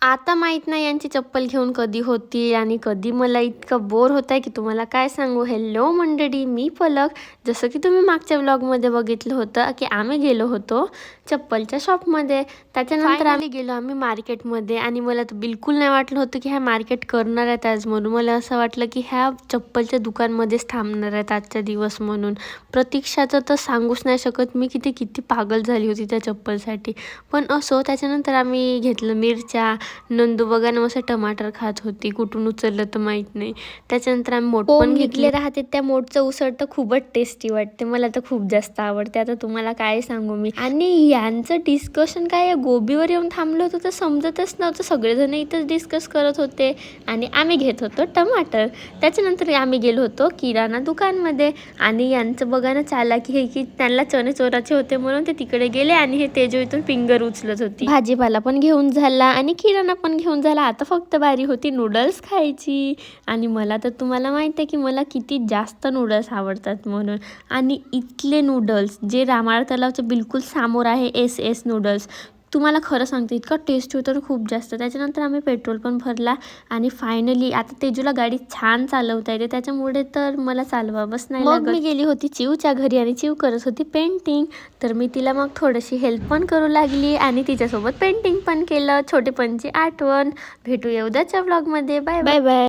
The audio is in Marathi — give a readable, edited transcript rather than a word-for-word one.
आता माहीत नाही यांची चप्पल घेऊन कधी होती आणि कधी मला इतकं बोर होत आहे की तुम्हाला काय सांगू. हेल्लो मंडळी, मी पलक. जसं की तुम्ही मागच्या व्लॉगमध्ये बघितलं होतं की आम्ही गेलो होतो चप्पलच्या शॉपमध्ये. त्याच्यानंतर आम्ही गेलो आम्ही मार्केटमध्ये आणि मला तर बिलकुल नाही वाटलं होतं की ह्या मार्केट करणार आहेत आज म्हणून. मला असं वाटलं की ह्या चप्पलच्या दुकानमध्येच थांबणार आहेत आजचा दिवस म्हणून. प्रतीक्षाचं तर सांगूच नाही शकत मी किती पागल झाली होती त्या चप्पलसाठी. पण असो, त्याच्यानंतर आम्ही घेतलं मिरच्या. नंदू बघा ना मस्त टमाटर खात होती, कुठून उचललं तर माहित नाही. त्याच्यानंतर आम्ही मोठ पण घेतले राहते. त्या मोठचं उसळ तर खूपच टेस्टी वाटते, मला तर खूप जास्त आवडते. आता तुम्हाला काय सांगू मी. आणि यांचं डिस्कशन काय गोबीवर येऊन थांबलं होतं तर समजतच नव्हतं. सगळेजण इथंच डिस्कस करत होते आणि आम्ही घेत होतो टमाटर. त्याच्यानंतर आम्ही गेलो होतो किराणा दुकानमध्ये आणि यांचं बघा ना चालाकी हे की त्यांना चणे चोराचे होते म्हणून ते तिकडे गेले आणि हे तेजो इथून फिंगर उचलत होती. भाजीपाला पण घेऊन झाला आणि किराणा पण घेऊन झाला. आता फक्त बारी होती नूडल्स खायची. आणि मला तर तुम्हाला माहिती आहे की मला किती जास्त नूडल्स आवडतात म्हणून. आणि इथले नूडल्स जे रामाळ तलावच्या बिलकुल समोर आहे SS नूडल्स, तुम्हाला खरं सांगते इतका टेस्टी होतं खूप जास्त. त्याच्यानंतर आम्ही पेट्रोल पण भरला आणि फायनली आता तेजूला गाडी छान चालवता येते, त्याच्यामुळे तर मला चालवावंच नाही लागत. मी गेली होती चिवच्या घरी आणि चिव करत होती पेंटिंग. तर मी तिला मग थोडीशी हेल्प पण करू लागली आणि तिच्यासोबत पेंटिंग पण केलं. छोटेपणची आठवण. भेटूया उद्याच्या व्लॉगमध्ये. Bye bye.